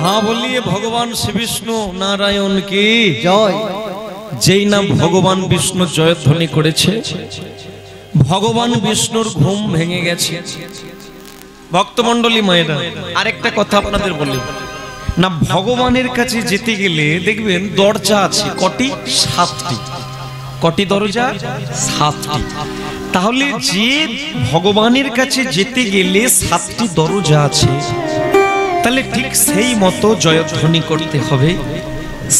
हाँ बोलिए भगवान श्री विष्णु नारायण की जय। যেই না ভগবান বিষ্ণু জয়ধ্বনি করেছে, ভগবান বিষ্ণুর ঘুম ভেঙে গেছে। ভক্তমণ্ডলী মায়েরা, আরেকটা কথা আপনাদের বলি না, ভগবানের কাছে যেতে গেলে দেখবেন দরজা আছে কটি? 7টি। কটি দরজা? 7টি। তাহলে যে ভগবানের কাছে যেতে গেলে 7টি দরজা আছে, তাহলে ঠিক সেই মতো জয়ধ্বনি করতে হবে।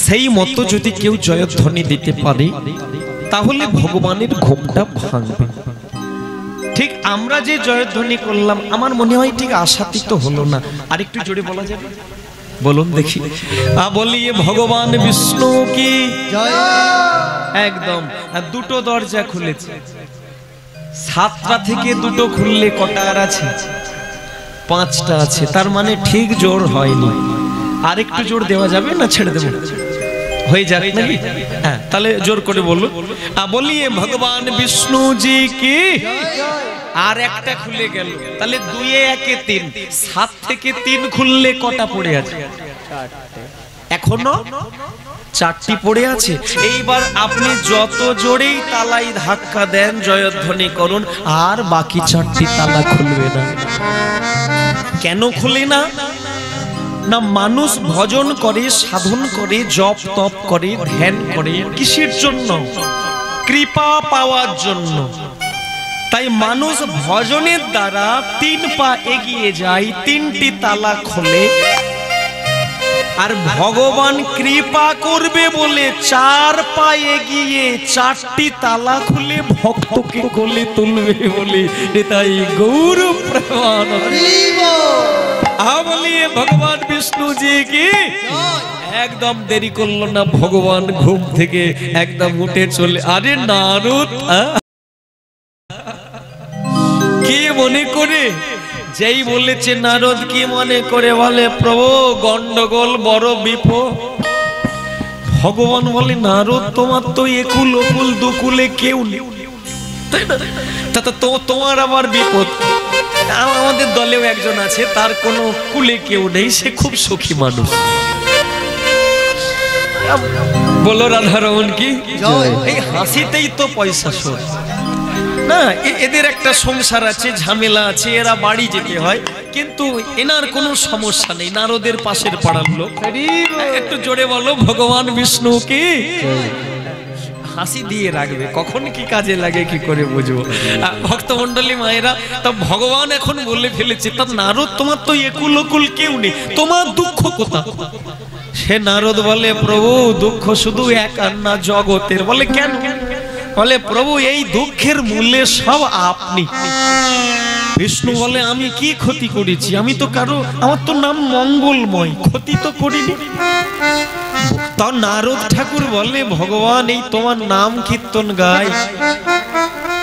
সেই মতো যদি কেউ জয়ধ্বনি দিতে পারে তাহলে ভগবানের ঘুমটা ভাঙবে। ঠিক আমরা যে জয়ধ্বনি করলাম, আমার মনে হয় ঠিক আশাতীত হলো না। আরেকটু জোরে বলা যাবে? বলুন দেখি। বলিয়ে ভগবান বিষ্ণু কি জয়। একদম। দুটো দরজা খুলেছে, 7টা থেকে দুটো খুললে কটা আর আছে? 5টা আছে। তার মানে ঠিক জোর হয়নি। আরেকটু জোর দেওয়া যাবে না ছেড়ে দেব? হয়ে যাক নাকি? হ্যাঁ, তাহলে জোর করে বলুন। বলিয়ে ভগবান বিষ্ণু জি কি। আর একটা খুলে গেল, তাহলে 2 এ 1 এ 3। 7 থেকে 3 খুললে কটা পড়ে আছে? এখনো 4টি পড়ে আছে। এইবার আপনি যত জোরেই তালাই ধাক্কা দেন, জয়ধ্বনি করুন, আর বাকি 4টি তালা খুলবে না। কেন খুলে না? না, মানুষ ভজন করে, সাধন করে, জপ তপ করে, ধ্যান করে, কিসের জন্য? কৃপা পাওয়ার জন্য। তাই মানুষ ভজনের দ্বারা 3 পা এগিয়ে যায়, 3টি তালা খোলে। আর ভগবান কৃপা করবে বলে 4 পা এগিয়ে 4টি তালা খুলে ভক্তকে কোলে তুলবে বলে। তাই গৌর প্রেমানন্দ। বলিয়ে ভগবান বিষ্ণু জি কি। একদম দেরি করলো না, ভগবান ঘুম থেকে একদম উঠে চলে। আরে নারদ কি মনে করে? যেই বলেছে নারদ কি মনে করে বলে, প্রভু গন্ডগোল বড় বিপদ। ভগবান বলে, নারদ তোমার তো একুল ওকুল দুকুলে কেউ নেই, তাই না? তোমার আবার বিপদ। আমাদের দলেও একজন আছে, তার কোনো কুলে কেউ নেই, সে খুব সুখী মানুষ। বলো রাধারমণ কি জয়। এই হাসিতেই তো পয়সা শোধ না। এদের একটা সংসার আছে, ঝামেলা আছে, এরা বাড়ি যেতে হয়, কিন্তু এনার কোনো সমস্যা নেই। নারদের পাশের পাড়ার লোক। একটু জোরে বলো ভগবান বিষ্ণু কি। হাসি দিয়ে রাখবে, কখন কি কাজে লাগে কি করে বুঝবো। ভক্তমণ্ডলী মায়েরা, তা ভগবান এখন বলে ফেলেছে, তা নারদ তোমার তো একুল ওকুল কেউ নেই, তোমার দুঃখ কোথা? সে নারদ বলে, প্রভু দুঃখ শুধু এক আর না জগতের। বলে কেন? বলে প্রভু এই দুঃখের মূলে সব আপনি। বিষ্ণু বলে, আমি কি ক্ষতি করেছি? আমি তো কারো, আমার তো নাম মঙ্গলময়, ক্ষতি তো করিনি। তাও নারদ ঠাকুর বলে, ভগবান এই তোমার নাম কীর্তন গায়,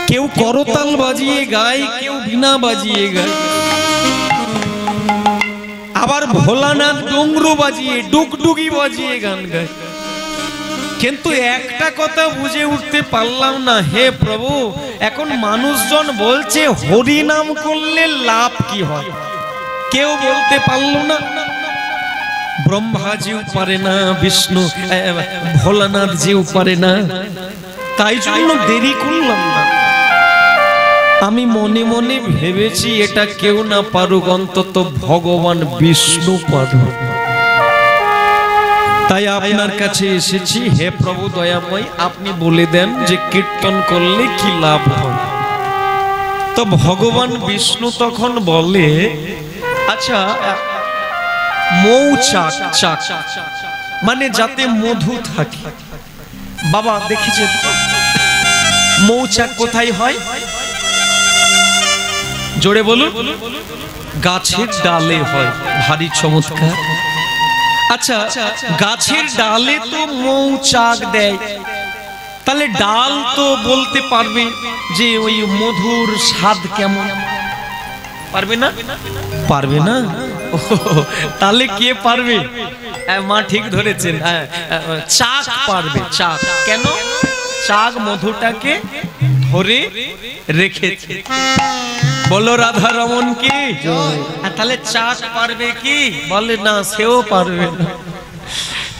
কেউ করতাল বাজিয়ে গায়, কেউ বীণা বাজিয়ে গায়, আবার ভোলানাথ ডমরু বাজিয়ে ডুগডুগি বাজিয়ে গান গায়। কিন্তু একটা কথা বুঝে উঠতে পারলাম না, হে প্রভু এখন মানুষজন বলছে হরি নাম করলে লাভ কি হয়, কেউ বলতে পারলো না। ব্রহ্মাজিও পারে না, বিষ্ণু ভোলানাথ জিও পারে না, তাই জন্য দেরি করলাম না। আমি মনে মনে ভেবেছি এটা কেউ না পারুক, অন্তত ভগবান বিষ্ণু পারুক। তাই আপনার কাছে এসেছি, হে প্রভু দয়াময়, আপনি বলে দেন যে কীর্তন করলে কি লাভ হয়। তো ভগবান বিষ্ণু তখন বলে, আচ্ছা মৌচাক, চাক মানে যাতে মধু থাকে। বাবা দেখেছেন মৌচাক কোথায় হয়? জোরে বলুন। গাছের ডালে হয়। ভারী চমৎকার। আচ্ছা গাছের ডালে তো মৌচাক দেয়, তাহলে ডাল তো বলতে পারবে যে ওই মধুর স্বাদ কেমন? পারবে না? পারবে না। তাহলে কে পারবে? মা ঠিক ধরেছেন, চাক পারবে। চাক কেন? চাক মধুটাকে ধরে রেখেছে। বলো রাধা রমন কি? তাহলে চাক পারবে কি? বলে না, সেও পারবে না।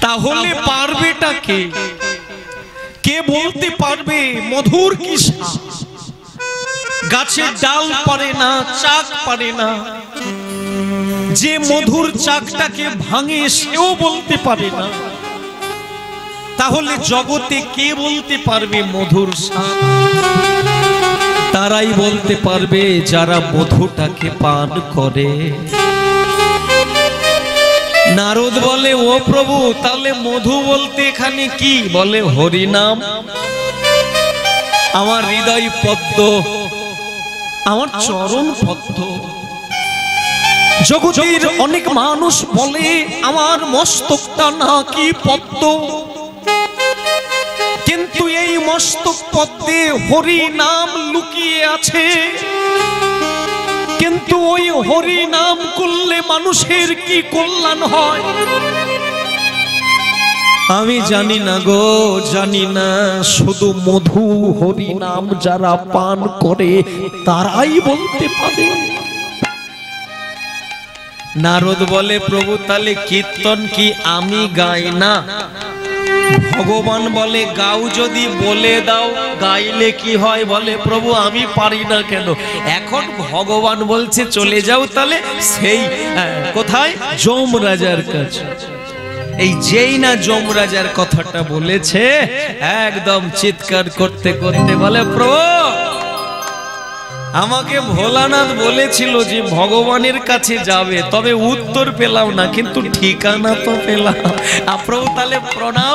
তাহলে পারবেটা কে? কে বলতে পারবে মধুর কি স্বাদ? গাছের ডাল পারে না, চাক পারে না। যে মধুর চাকটাকে ভাঙে সেও বলতে পারে না। তাহলে জগতে কে বলতে পারবে মধুর স্বাদ? তারাই বলতে পারবে যারা মধুটাকে পান করে। নারদ বলে, ও প্রভু, তাহলে মধু বলতে এখানে কি? বলে হরিনাম। আমার হৃদয় পদ্ম, আমার চরণ পদ্ম। জগতের অনেক মানুষ বলে আমার মস্তকটা নাকি পদ্ম, কিন্তু এই মস্তক পদ্মে হরি নাম লুকিয়ে আছে। কিন্তু ওই হরি নাম করলে মানুষের কি কল্যাণ হয় আমি জানি না গো, জানি না। শুধু মধু হরি নাম যারা পান করে তারাই বলতে পারে। নারদ বলে, প্রভু তাহলে কীর্তন কি আমি গাই না? ভগবান বলে, গাও যদি, বলে দাও গাইলে কি হয়? বলে, প্রভু আমি পারি না কেন? এখন ভগবান বলছে চলে যাও তাহলে সেই কোথায়? যমরাজার কাছে। এই যেই না যমরাজার কথাটা বলেছে, একদম চিৎকার করতে করতে বলে, প্রভু আমাকে ভোলানাথ বলেছিল যে ভগবানের কাছে যাবে, তবে উত্তর পেলাম না, কিন্তু ঠিকানা তো পেলাম। প্রভু তাহলে প্রণাম,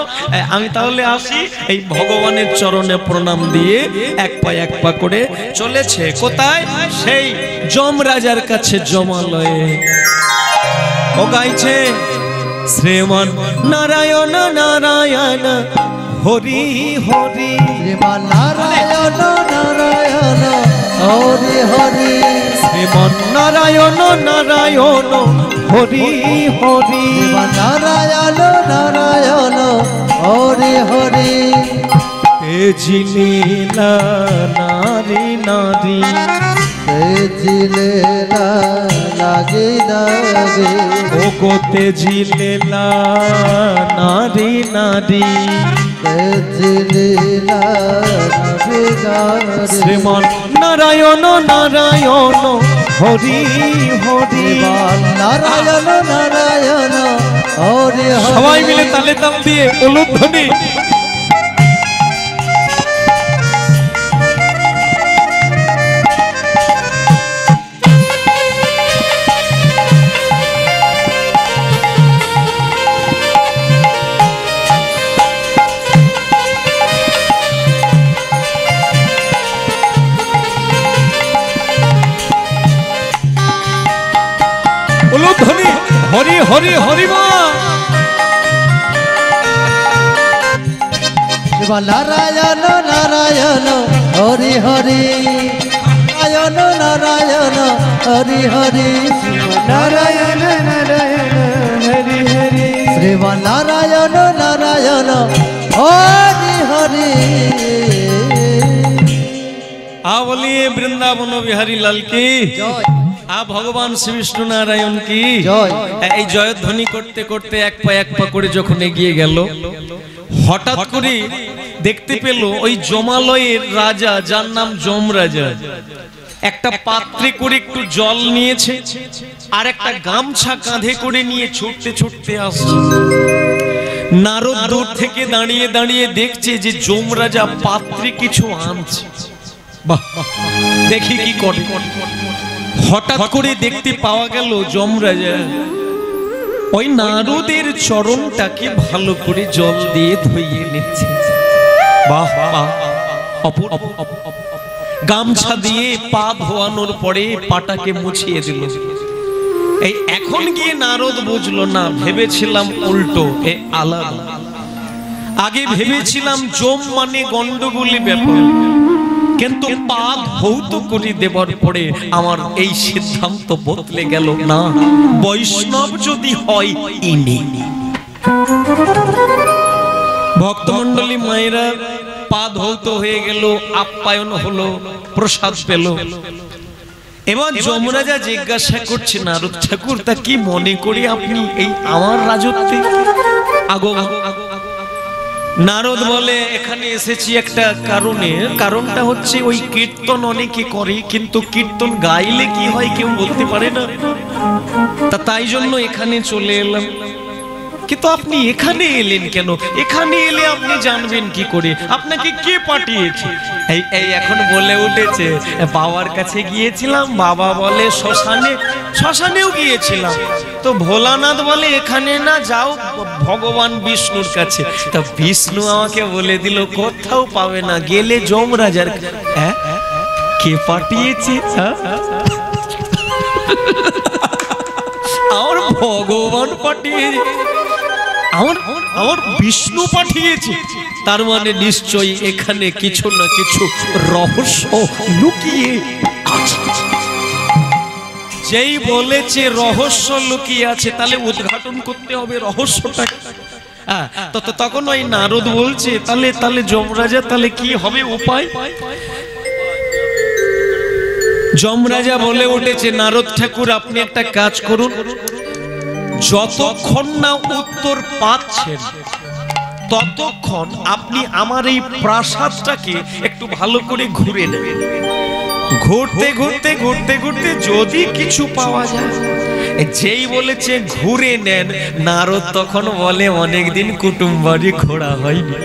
আমি তাহলে আসি। এই ভগবানের চরণে প্রণাম দিয়ে এক পা করে চলেছে কোথায়? সেই যমরাজার কাছে, যমালয়ে। ও গাইছে, শ্রীমান নারায়ণ নারায়ণ হরি হরি, শ্রীমান নারায়ণ নারায়ণ হরি হরি, শ্রীমান নারায়ণ নারায়ণ হরি হরি, শ্রীমান নারায়ণ নারায়ণ হরি হরি। তেজি লীলা নারী নারী, তেজি লীলা লাগে লাগে, ও গো তেজি লীলা নারী নারী, তেজি লীলা লাগে লাগে, শ্রীমান নারায়ণ নারায়ণ হরি হরি, নারায়ণ নারায়ণ হরি হরি। সবাই মিলে তালে তাল দিয়ে উলুধ্বনি। উলুধ্বনি, হরি হরি হরিমা। নারায়ণ নারায়ণ হরি হরি, নারায়ণ নারায়ণ হরি হরি, নারায়ণ নারায়ণ হরি হরি, শ্রীমান নারায়ণ নারায়ণ হরি হরি। বলিয়ে বৃন্দাবন বিহারী লাল কি জয়। ভগবান শ্রী বিষ্ণু নারায়ণ কি জয়। এই জয়ধ্বনি করতে করতে এক পা করে যখন এগিয়ে গেল, হঠাৎ করে দেখতে পেল ওই যমালয়ের রাজা, যার নাম যমরাজা, একটা পাত্রে করে একটু জল নিয়েছে আর একটা গামছা কাঁধে করে নিয়ে ছুটতে ছুটতে আসছে। নারদ দূর থেকে দাঁড়িয়ে দাঁড়িয়ে দেখছে যে যমরাজা পাত্রে কিছু আনছে। বাহ, দেখি কি করে। হঠাৎ করে দেখতে পাওয়া গেল যমরাজা ওই নারদের চরণটাকে ভালো করে জল দিয়ে ধুইয়ে নিচ্ছে। বাহ বাহ, অপূর্ব। গামছা দিয়ে পা ধোয়ানোর পরে পাটাকে মুছিয়ে দিল। এই এখন গিয়ে নারদ বুঝলো, না ভেবেছিলাম উল্টো, এ আলাদা। আগে ভেবেছিলাম যম মানে গন্ডগোলি ব্যাপার, কিন্তু পা ধৌত করে দেবার পরে আমার এই সিদ্ধান্ত বদলে গেল, না বৈষ্ণব যদি হয় ইনি। ভক্তমণ্ডলী মায়েরা পা ধৌত হয়ে গেল, আপ্যায়ন হলো, প্রসাদ পেল। এবার যমরাজা জিজ্ঞাসা করছে নারদ ঠাকুর, তা কি মনে করে আপনি এই আমার রাজত্বে আগমন? নারদ বলে, এখানে এসেছি একটা কারণে, কারণটা হচ্ছে ওই কীর্তন অনেকে করে, কিন্তু কীর্তন গাইলে কি হয় কেউ বলতে পারে না, তাই জন্য এখানে চলে এলাম। কিন্তু আপনি এখানে এলেন কেন? এখানে এলে আপনি জানবেন কি করে? আপনাকে কে পাঠিয়েছে? এই এখন বলে উঠেছে, বাবার কাছে গিয়েছিলাম, বাবা বলে শ্মশানেও গিয়েছিলাম, তো ভোলানাথ বলে এখানে না যাও ভগবান বিষ্ণুর কাছে। তা বিষ্ণু আমাকে বলে দিল কোথাও পাবে না, গেলে যমরাজার। হ্যাঁ, কে পাঠিয়েছে? আমার ভগবান পাঠিয়েছে, আমার বিষ্ণু পাঠিয়েছে। তার মানে নিশ্চয়ই এখানে কিছু না কিছু রহস্য লুকিয়ে আছে। যেই বলেছে রহস্য লুকিয়ে আছে, তাহলে উদ্ঘাটন করতে হবে রহস্যটা। তখন ওই নারদ বলছে, তাহলে যমরাজা তাহলে কি হবে উপায়? যমরাজা বলে উঠেছে, নারদ ঠাকুর আপনি একটা কাজ করুন, যতক্ষণ না উত্তর পাচ্ছেন ততক্ষণ আপনি আমার এই প্রাসাদটাকে একটু ভালো করে ঘুরে নেবেন। ঘুরতে ঘুরতে ঘুরতে ঘুরতে যদি কিছু পাওয়া যায়, যেই বলেছে ঘুরে নেন, নারদ তখন বলে অনেকদিন কুটুম বাড়ি ঘোরা হয়নি,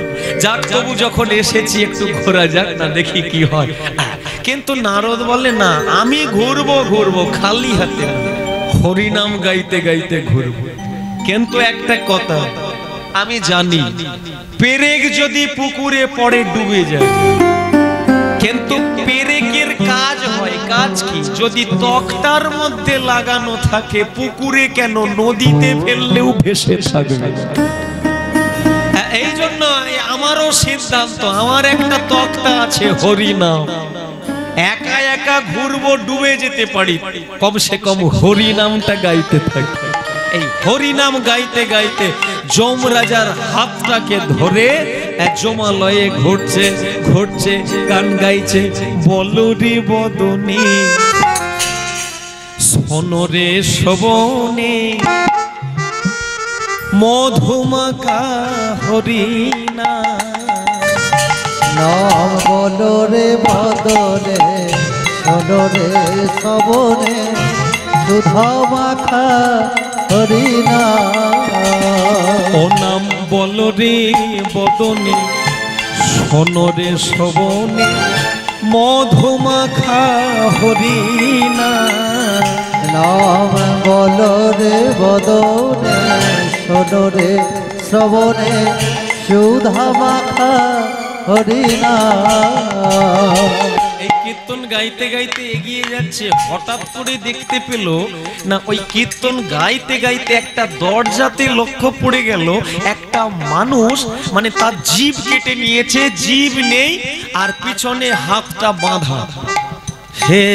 যাক তবু যখন এসেছি একটু ঘোরা যাক না, দেখি কি হয়। কিন্তু নারদ বলে না, আমি ঘুরবো খালি হাতে, হরিনাম গাইতে গাইতে ঘুরবো। কিন্তু একটা কথা আমি জানি, পেরেক যদি পুকুরে পড়ে ডুবে যায়, কিন্তু পেরেকের কাজ হয়, কাজ কি? যদি তক্তার মধ্যে লাগানো থাকে, পুকুরে কেন, নদীতে ফেললেও ভেসে থাকবে। এই জন্য আমারও সিদ্ধান্ত, আমার একটা তক্তা আছে হরিনাম, একা একা ঘুরবো, ডুবে যেতে পারি, কমসে কম হরিনামটা গাইতে থাকি। এই হরিনাম গাইতে গাইতে যমরাজার হাতটাকে ধরে জমালয়ে ঘুরছে গান গাইছে, বলরে বদনে সোনরে শোভনে মধুমাখা হরিনা। নাম বলরে বদনে সোনরে শোভনে সুধা মাখা হরিনা। ও নাম বলরে বদনে সোনরে শোভনে মধুমাখা হরিনা। নাম বলরে বদনে সোনরে শ্রবণে সুধা মাখা হরিনা। এই কীর্তন গাইতে গাইতে এগিয়ে যাচ্ছে, হঠাৎ করে দেখতে পেল না, ওই কীর্তন গাইতে গাইতে একটা দরজাতে লক্ষ্য পড়ে গেল, একটা মানুষ মানে তার জিভ কেটে নিয়েছে, জিভ নেই, আর পিছনে হাতটা বাঁধা। হে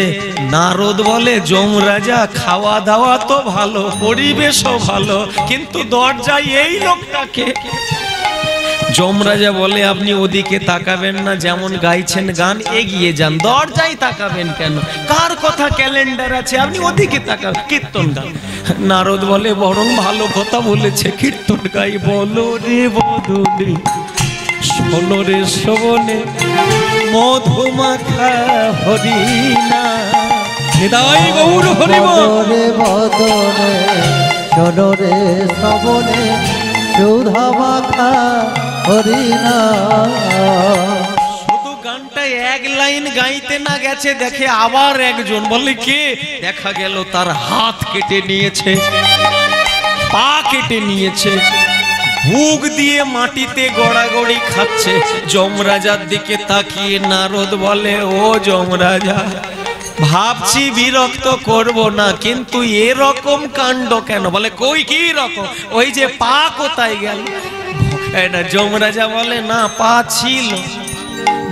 নারদ বলে, যমরাজা খাওয়া দাওয়া তো ভালো, পরিবেশও ভালো, কিন্তু দরজায় এই লোকটাকে। যমরাজা বলে, আপনি ওদিকে তাকাবেন না, যেমন গাইছেন গান, এগিয়ে যান, দরজায় তাকাবেন কেন? কার কথা ক্যালেন্ডার আছে, আপনি ওদিকে তাকাবেন, কীর্তন গান। নারদ বলে, বরং ভালো কথা বলেছে, কীর্তন গাই, বলো রে বদনে সোনরে শোভনে মধুমাখা হরিনা। হৃদয় গৌর হরিব। বলরে বদনে সোনরে শোভনে সুধা মাখা হরিনা। শুধু গানটা এক লাইন গাইতে না গেছে, দেখে আবার একজন, বলে কে? দেখা গেল তার হাত কেটে নিয়েছে, পা কেটে নিয়েছে, বুক দিয়ে মাটিতে গড়াগড়ি খাচ্ছে। যমরাজার দিকে তাকিয়ে নারদ বলে, ও যমরাজা, ভাবছি বিরক্ত করব না, কিন্তু এরকম কাণ্ড কেন? বলে, কই কি রকম? ওই যে পা কোথায় গেল? যমরাজা বলে, না, পা ছিল।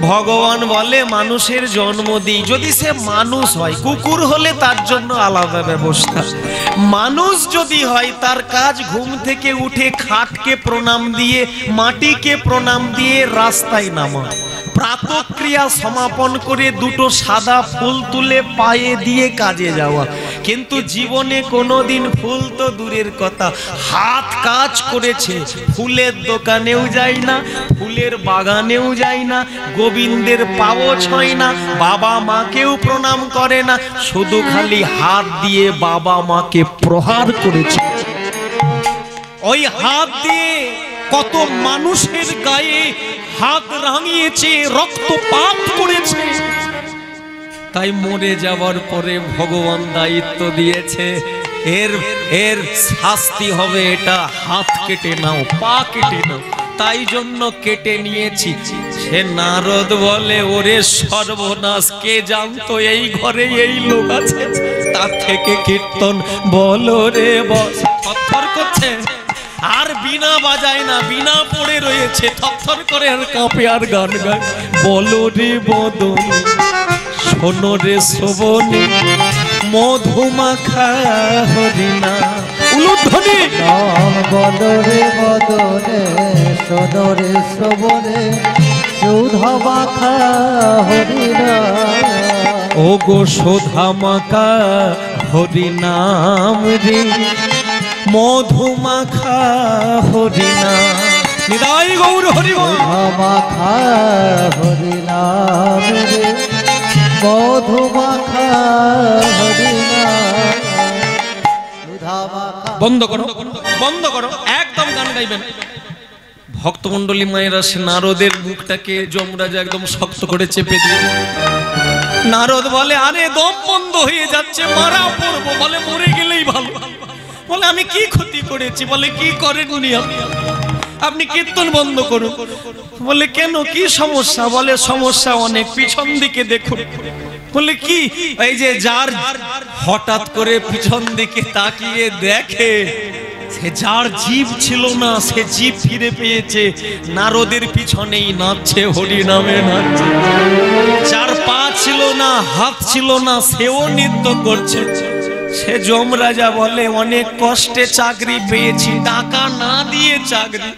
ভগবান বলে, মানুষের জন্ম দিই, যদি সে মানুষ হয়, কুকুর হলে তার জন্য আলাদা ব্যবস্থা, মানুষ যদি হয় তার কাজ ঘুম থেকে উঠে খাটকে প্রণাম দিয়ে, মাটিকে প্রণাম দিয়ে রাস্তায় নামা। প্রাতক্রিয়া সমাপন করে দুটো সাদা ফুল তুলে পায়ে দিয়ে কাজে যাওয়া। কিন্তু জীবনে কোনোদিন ফুল তো দূরের কথা, হাত কাজ করেছে, ফুলের দোকানেও যায় না, ফুলের বাগানেও যায় না, গোবিন্দের পাও ছয় না, বাবা মাকেও প্রণাম করে না, শুধু খালি হাত দিয়ে বাবা মাকে প্রহার করেছে। ওই হাত দিয়ে কত মানুষের গায়ে হাত রাঙিয়েছে, রক্তপাত করেছে। তাই মরে যাওয়ার পরে ভগবান দায়িত্ব দিয়েছে, এর শাস্তি হবে এটা, হাত কেটে নাও, পা কেটে নাও। তাই জন্য কেটে নিয়েছি। সে নারদ বলে, ওরে সর্বনাশ, কে জানতো এই ঘরে এই লোক আছে? তার থেকে কীর্তন বলো রে বস। থরথর করছে আর বিনা বাজায় না, বিনা পড়ে রয়েছে, থরথর করে আর কাঁপে আর গান গায়। বলো রে বদনে, শোনো রে শোভনে, মধুমাখা হরিনা। উলুধ্বনি। নাম বলো রে বদনে, শোনো রে শোভনে, সুধা মাখা হরিনা। ও গো সুধা মাখা হরিনাম রে, মধুমাখা হরিনা। নিতাই গৌর হরি বল। সুধা মাখা হরিনাম রে, মধুমাখা হরিনা। সুধা মাখা। বন্ধ করো, বন্ধ করো, একদম গান গাইবেন। ভক্তমণ্ডলী মায়েরা সে নারদের মুখটাকে যমরাজ একদম শক্ত করে চেপে দিয়ে, নারদ বলে, আরে দম বন্ধ হয়ে যাচ্ছে, মারা পড়বো। বলে, মরে গেলেই ভালো। বলে, আমি কি ক্ষতি করেছি? বলে, কি করেননি আপনি কীর্তন বন্ধ করুন। বলে, কেন, কি সমস্যা? বলে, সমস্যা অনেক, পিছন দিকে দেখুন। বলে, কি? এই যে যার হঠাৎ করে পিছন দিকে তাকিয়ে দেখে, সে যার জীব ছিল না সে জীব ফিরে পেয়েছে, নারদের পিছনেই নাচছে, হরি নামে নাচছে। যার পা ছিল না, হাত ছিল না, সেও নৃত্য করছে। সে যমরাজা বলে, অনেক কষ্টে চাকরি পেয়েছি, টাকা না দিয়ে চাকরি,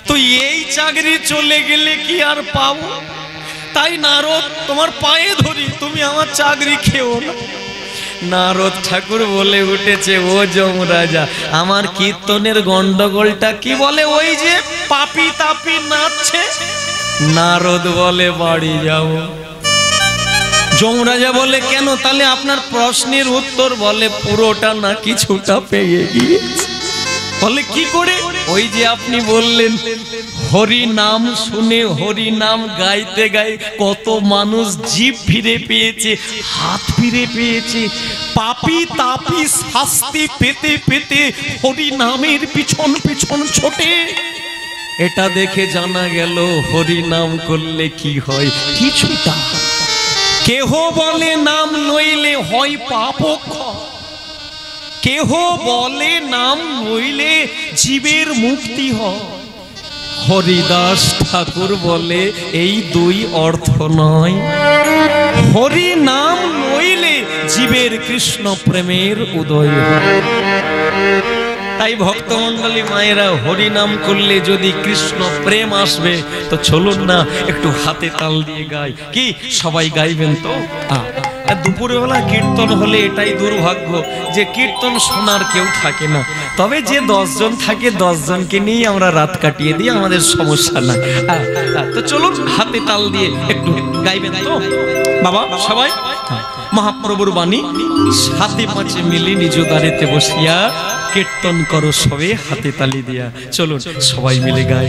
তো এই চাকরি চলে গেলে কি আর পাবো? তাই নারদ, তোমার পায়ে ধরি, তুমি আমার চাকরি খেও না। নারদ ঠাকুর বলে উঠেছে, ও যমরাজা, আমার কীর্তনের গন্ডগোলটা কি? বলে, ওই যে পাপি তাপি নাচছে। নারদ বলে, বাড়ি যাও। যমরাজা বলে, কেন? তাহলে আপনার প্রশ্নের উত্তর। বলে, পুরোটা না, কিছুটা পেয়ে গিয়েছে। বলে, কি করে? ওই যে আপনি বললেন, হরি নাম শুনে, হরি নাম গাইতে গাই কত মানুষ জীব ফিরে পেয়েছে, হাত ফিরে পেয়েছে। পাপি তাপি শাস্তি পেতে পেতে হরি নামের পিছন পিছন ছোটে। এটা দেখে জানা গেল, হরি নাম করলে কি হয়? কিছুটা। কেহ বলে, নাম লইলে হয় পাপ ক্ষয়, কেহ বলে নাম লইলে জীবের মুক্তি হয়। হরিদাস ঠাকুর বলে, এই দুই অর্থ নয়। হরি নাম লইলে জীবের কৃষ্ণ প্রেমের উদয় হয়। তাই ভক্তমণ্ডলী মায়েরা, হরি নাম করলে যদি কৃষ্ণ প্রেম আসবে, তো চলুন না একটু হাতে তাল দিয়ে গাই। কি সবাই গাইবেন তো? দুপুরবেলা কীর্তন হলে এটাই দুর্ভাগ্য যে কীর্তন শোনার কেউ থাকে না। তবে যে 10 জন থাকে, 10 জনকে নিয়ে আমরা রাত কাটিয়ে দিই, আমাদের সমস্যা না। তো চলুন হাতে তাল দিয়ে একটু গাইবেন তো বাবা সবাই। মহাপ্রভুর বাণী, সাথে পাঁচে মিলি নিজ দ্বারেতে বসিয়া কীর্তন করো সবে হাতে তালি দিয়া। চলুন সবাই মিলে গাই।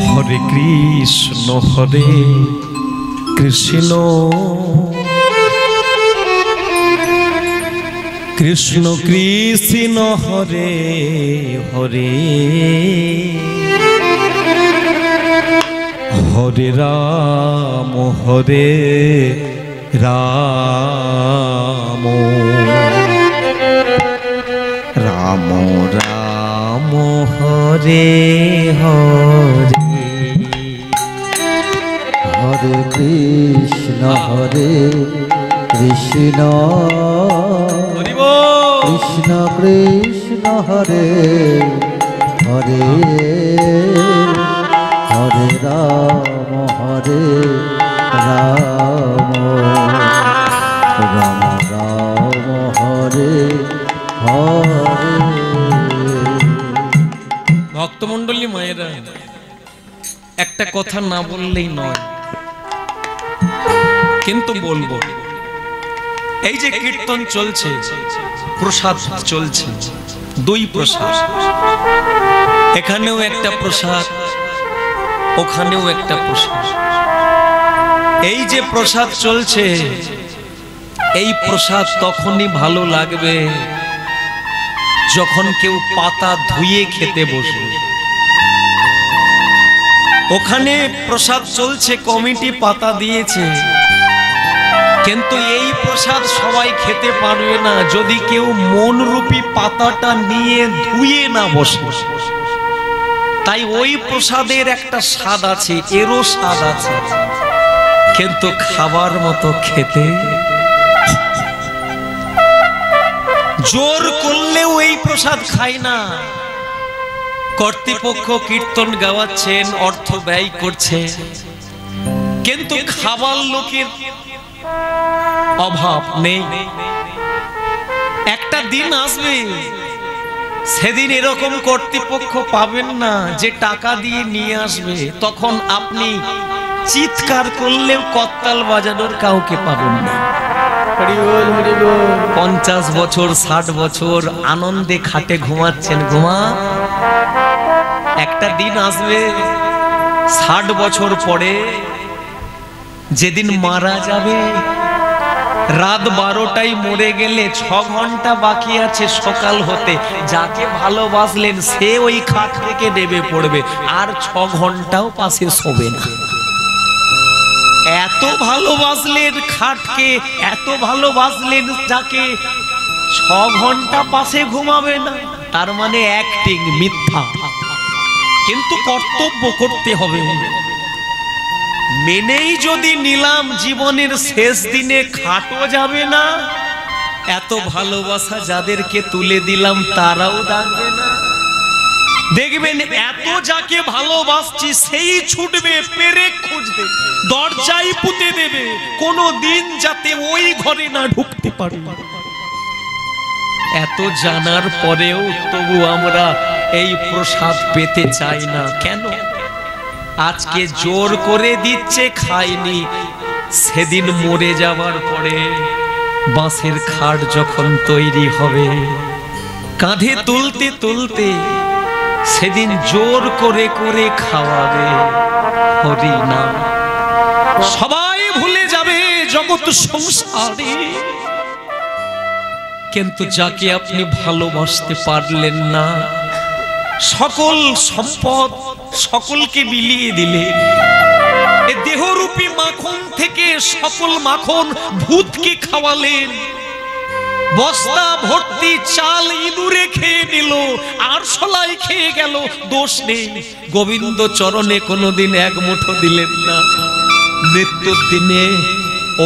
হরে কৃষ্ণ হরে কৃষ্ণ, কৃষ্ণ কৃষ্ণ হরে হরে, হরে রাম হরে রাম, রাম রাম হরে হরে, হরে কৃষ্ণ হরে কৃষ্ণ, কৃষ্ণ কৃষ্ণ হরে হরে, হরে রাম হরে ভক্তমণ্ডলী মায়েরা, একটা কথা না বললেই নয়, কিন্তু বলবো। এই যে কীর্তন চলছে, প্রসাদ চলছে, দুই প্রসাদ, এখানেও একটা প্রসাদ, ওখানেও একটা প্রসাদ। এই যে প্রসাদ চলছে, এই প্রসাদ তখনই ভালো লাগবে যখন কেউ পাতা ধুয়ে খেতে বসবে। ওখানে প্রসাদ চলছে, কমিটি পাতা দিয়েছে, কিন্তু এই প্রসাদ সবাই খেতে পারবে না যদি কেউ মনরূপী পাতাটা নিয়ে ধুয়ে না বসে। তাই ওই প্রসাদের একটা স্বাদ আছে, এরও স্বাদ আছে, কিন্তু খাবার মতো খেতে জোর করলেও এই প্রসাদ খায় না। কর্তৃপক্ষ কীর্তন গাওয়াচ্ছেন, অর্থ ব্যয় করছে, কিন্তু খাবার লোকের অভাব নেই। একটা দিন আসবে, সেদিন এরকম কর্তৃপক্ষ পাবেন না যে টাকা দিয়ে নিয়ে আসবে, তখন আপনি চিৎকার করলেও করতাল বাজানোর কাউকে পাবেন না। 50 বছর 60 বছর আনন্দে খাটে ঘুমাচ্ছেন, ঘুমা। একটা দিন আসবে 60 বছর পরে, যেদিন মারা যাবে, রাত 12টায় মরে গেলে 6 ঘন্টা বাকি আছে সকাল হতে, যাকে ভালোবাসলেন সে ওই খাট থেকে নেমে পড়বে, আর 6 ঘন্টাও পাশে শোবে না। এত ভালোবাসলেন খাটকে, এত ভালোবাসলেন যাকে, 6 ঘন্টা পাশে ঘুমাবে না। তার মানে অ্যাক্টিং, মিথ্যা। কিন্তু কর্তব্য করতে হবে। মেনেই যদি নিলাম জীবনের শেষ দিনে খাটও যাবে না, এত ভালোবাসা যাদেরকে তুলে দিলাম তারাও ডাকবে না। দেখবেন এত যাকে ভালোবাসছি সেই ছুটবে পেরেক খুঁজতে, দরজায় পুঁতে দেবে, কোনো দিন যাতে ওই ঘরে না ঢুকতে পারে। এত জানার পরেও তবু আমরা এই প্রসাদ পেতে চাই না কেন? আজকে জোর করে দিচ্ছে, খাইনি, সেদিন মরে যাওয়ার পরে বাঁশের খাট যখন তৈরি হবে, কাঁধে তুলতে তুলতে সেদিন জোর করে করে খাওয়াবে হরি নাম। সবাই ভুলে যাবে জগৎ সংসারে, কিন্তু যাকে আপনি ভালোবাসতে পারলেন না, সকল সম্পদ সকলকে বিলিয়ে দিলেন। এ দেহরূপী মাখন থেকে সকল মাখন ভূতকে খাওয়ালেন। বস্তা ভর্তি চাল ইঁদুরে খেয়ে নিল, আর সলাই খেয়ে গেল, দোষ নেই। গোবিন্দ চরণে কোনোদিন এক মুঠো দিলেন না। মৃত্যুর দিনে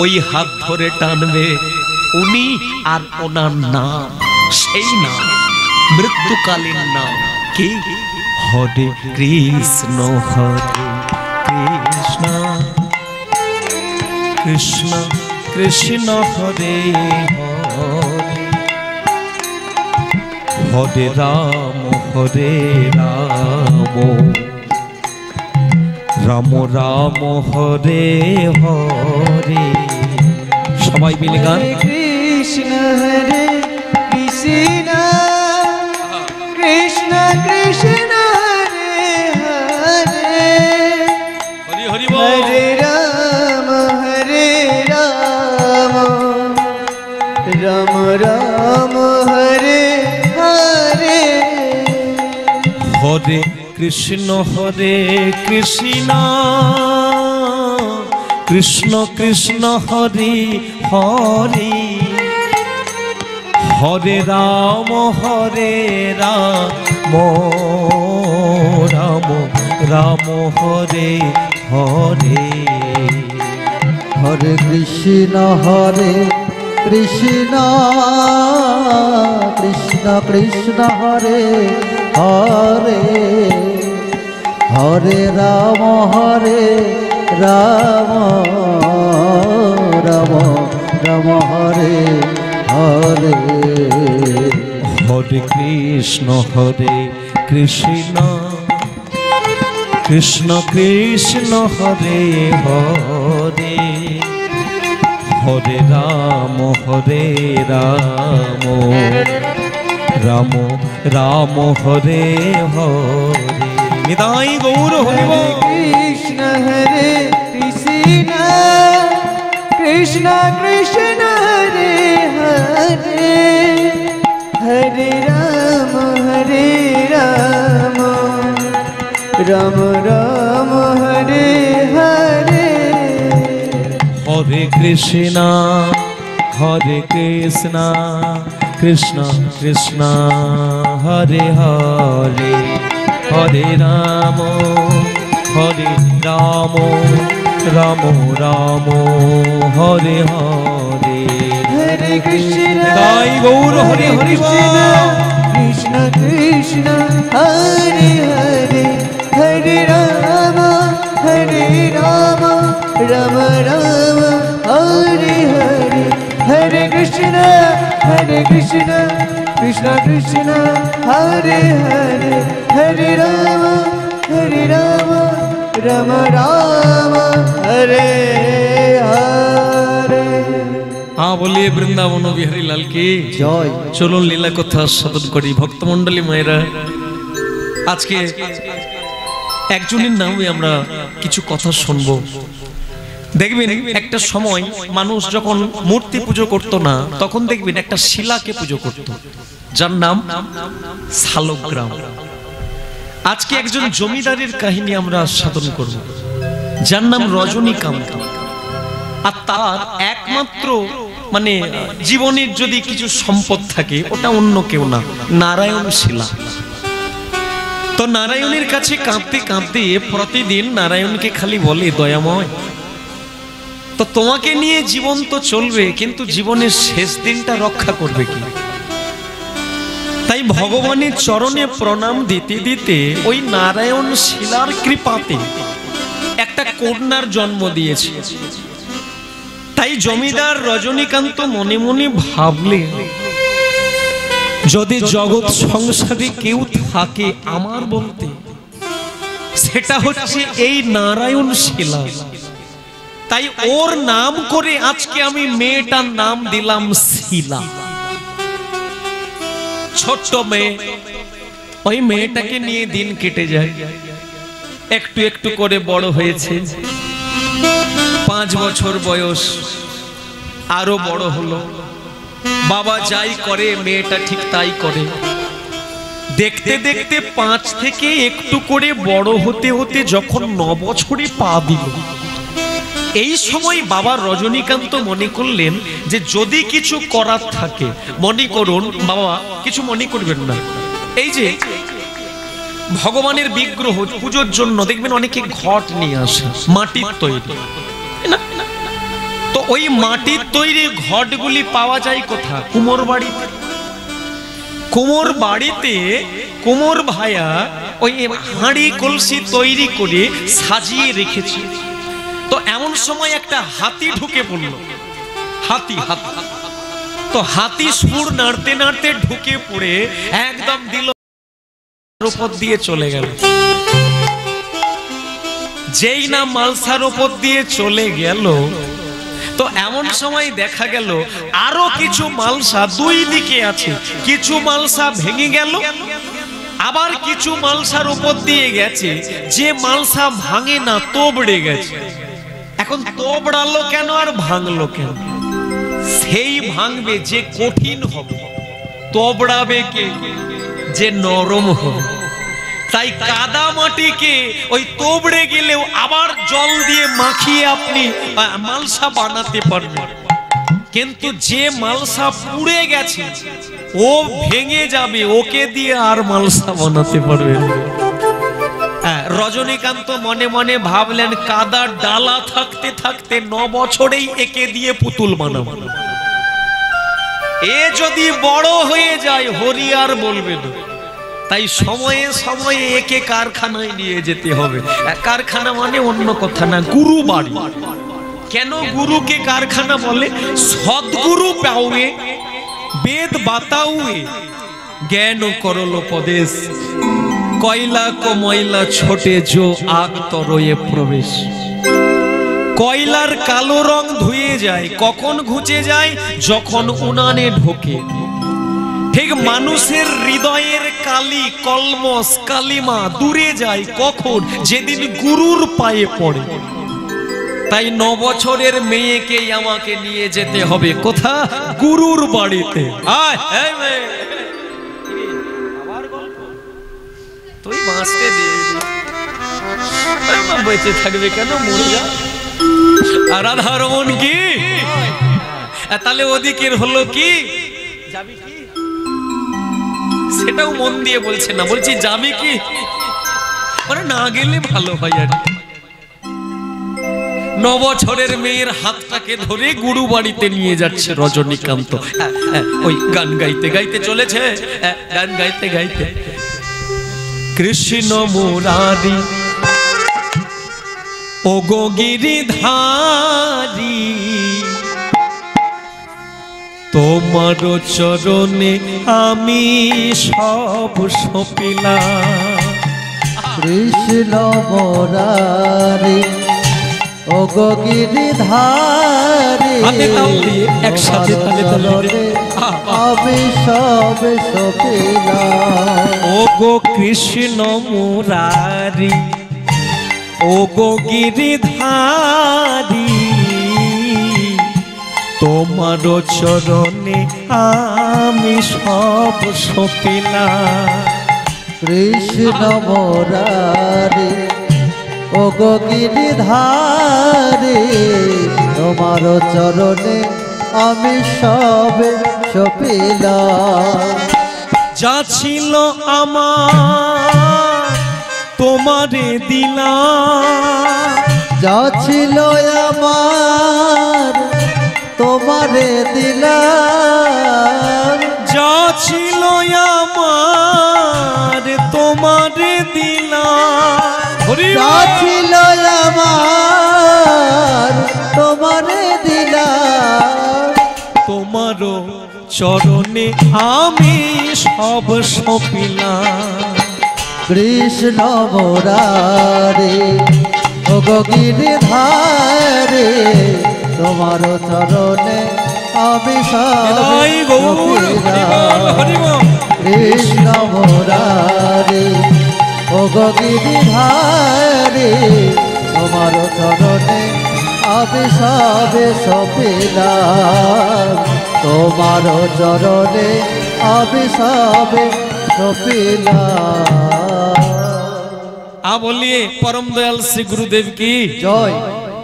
ওই হাত ধরে টানবে উনি, আর ওনার নাম, সেই নাম মৃত্যুকালীন নাম কি? হরে কৃষ্ণ হরে কৃষ্ণ কৃষ্ণ কৃষ্ণ হরে হরে, হরে রাম রাম রাম হরে হরে। সবাই মিলে গান। কৃষ্ণ হরে কৃষ্ণ কৃষ্ণ কৃষ্ণ হরে হরে, হরি হরি হরে রাম রাম রাম হরে হরে, হরে কৃষ্ণ কৃষ্ণ কৃষ্ণ হরে হরে, হরে রাম রাম রাম হরে হরে, হরে কৃষ্ণ কৃষ্ণ কৃষ্ণ কৃষ্ণ হরে হরে, হরে রাম রাম রাম হরে হরে, হরে কৃষ্ণ কৃষ্ণ কৃষ্ণ কৃষ্ণ হরে হরে হরে রাম রাম রাম হরে হরে। নিতাই গৌর হরি বল। কৃষ্ণ হরে কৃষ্ণ কৃষ্ণ কৃষ্ণ হরে হরে হরে রাম রাম রাম হরে হরে। হরে কৃষ্ণ কৃষ্ণ কৃষ্ণ হরে হরে হরে রাম রাম রাম হরে হরে। হরে কৃষ্ণ তাই গৌর হরি হরি বল। কৃষ্ণ কৃষ্ণ হরে হরে হরে রাম রাম রাম হরে হরে। হরে কৃষ্ণ কৃষ্ণ কৃষ্ণ হরে হরে হরে রাম রাম রাম হরে হরে। বলিয়ে বৃন্দাবন বিহারী লাল কি জয়। চলুন লীলা কথা আস্বাদন করি। ভক্তমন্ডলী মায়েরা, আজকে একজনের নামে আমরা কিছু কথা শুনবো। দেখবেন একটা সময় মানুষ যখন মূর্তি পুজো করতো না, তখন দেখবেন একটা শিলাকে পুজো করত, যার নাম শালগ্রাম। আজকে একজন জমিদারের কাহিনী আমরা আস্বাদন করব, যার নাম রজনীকান্ত। আর তার একমাত্র মানে জীবনের যদি কিছু সম্পদ থাকে, ওটা অন্য কেউ না, নারায়ণ শিলা। তো নারায়ণের কাছে কাঁদতে কাঁদতে প্রতিদিন নারায়ণকে খালি বলে, দয়াময়, তো তোমাকে নিয়ে জীবন তো চলবে, কিন্তু জীবনের শেষ দিনটা রক্ষা করবে কি? তাই ভগবানের চরণে প্রণাম দিতে দিতে ওই নারায়ণ শিলার কৃপাতে একটা কন্যার জন্ম দিয়েছে। তাই জমিদার রজনীকান্ত মনে মনে ভাবলে, যদি জগৎ সংসারে কেউ থাকে আমার বলতে, সেটা হচ্ছে এই নারায়ণ শিলা। তাই ওর নাম করে আজকে আমি মেয়েটার নাম দিলাম শিলা। ছোট্ট মেয়ে, ওই মেয়েটাকে নিয়ে দিন কেটে যায়, একটু একটু করে বড় হয়েছে। 5 বছর বয়স, আরো বড় হলো। বাবা যাই করে মেয়েটা ঠিক তাই করে। দেখতে দেখতে 5 থেকে একটু করে বড় হতে হতে যখন 9 বছরে পা দিল, এই সময় বাবা রজনীকান্ত মনে করলেন যে যদি কিছু করার থাকে, মনে করুন বাবা, কিছু মনে করবেন না, এই যে ভগবানের বিগ্রহ পুজোর জন্য দেখবেন অনেকে ঘট নিয়ে আসে, মাটির তৈরি না? তো ওই মাটির তৈরি ঘটগুলি পাওয়া যায় কোথায়? কুমোর বাড়িতে। কুমোর বাড়িতে কুমোর ভাইয়া ওই হাঁড়ি কলসি তৈরি করে সাজিয়ে রেখেছে। তো এমন সময় একটা হাতি ঢুকে পড়ল। হাতি তো হাতি সুর নাড়তে নাড়তে ঢুকে পড়ে একদম দিল উপর দিয়ে চলে গেল। যেই না মালসার উপর দিয়ে চলে গেল, তো এমন সময় দেখা গেল আরো কিছু মালসা দুই দিকে আছে। কিছু মালসা ভেঙে গেল, আবার কিছু মালসার উপর দিয়ে গেছে। যে মালসা ভাঙে না, তোবড়ে গেছে। এখন তোবড়ালো কেন আর ভাঙলো কেন? সেই ভাঙবে যে কঠিন হবে, তোবড়াবে কে? যে নরম হবে। তাই কাদা মাটিকে ওই তোবড়ে গেলেও আবার জল দিয়ে মাখিয়ে আপনি মালসা বানাতে পারবেন। কিন্তু যে মালসা পুড়ে গেছে ও ভেঙে যাবে, ওকে দিয়ে আর মালসা বানাতে পারবেন। রজনীকান্ত মনে মনে ভাবলেন, কাদার ডালা থাকতে থাকতে 9 বছরেই একে দিয়ে পুতুল বানাবো। এ যদি বড় হয়ে যায় হরি আর বলবে না। তাই সময়ে সময়ে একে কারখানায় নিয়ে যেতে হবে। কারখানা মানে অন্য কথা না, গুরু বাড়ি। কেন গুরুকে কারখানা বলে? সদ্গুরু পাওয়ে বেদ বাতাউয়ে জ্ঞান করল উপদেশ। কয়লা কো ময়লা ছোটে জো আগ তরয়ে প্রবেশ। কয়লার কালো রং ধুয়ে যায়, কখন ঘুচে যায়? যখন উনানে ঢোকে। ঠিক মানুষের হৃদয়ের কালি, কলমস, কালিমা দূরে যায় কখন? যেদিন গুরুর পায়ে পড়ে। তাই 9 বছরের মেয়েকে আমাকে নিয়ে যেতে হবে কোথা? গুরুর বাড়িতে। আয় এই মেয়ে, তুই বাঁচতে দে, বেঁচে থাকবে কেন, মরে যা। আর রাধারমণ কি তাহলে ওদিকের হলো কি? যাবি কি? সেটাও মন দিয়ে বলছে না, বলছি যাবি কি, মানে না গেলে ভালো হয় আর। 9 বছরের মেয়ের হাতটাকে ধরে গুরু বাড়িতে নিয়ে যাচ্ছে রজনীকান্ত। ওই গান গাইতে গাইতে চলেছে, গান গাইতে গাইতে কৃষ্ণ মুরারি ও গো গিরিধারী, তোমার চরণে আমি সব সপিলাম। কৃষ্ণ মুরারি ও গো গিরিধারী, হাতে তাল দিয়ে একসাথে তালে তালে আমি সব সপিলাম। ও গো কৃষ্ণ মুরারি ও গো গিরিধারী, তোমার চরণে আমি সব সপিলাম। কৃষ্ণ মুরারি ও গো গিরিধারী, তোমার চরণে আমি সব সপিলাম। যা ছিল আমার তোমারে দিলাম, যা ছিল আমার তোমারে দিলাম। যা ছিল আমার তোমারে দিলাম। যা ছিল আমার তোমারে দিলাম। তোমারও চরণে আমি সব সপিলাম। কৃষ্ণ মুরারি ও গো গিরিধারী, তোমার চরণে আমি সব সপিলাম। কৃষ্ণ মুরারি ও গো গিরিধারী, তোমার চরণে আমি সব সপিলাম। তোমার চরণে আমি সব সপিলাম। বলিয়ে পরম দয়াল শ্রী গুরুদেব কি জয়।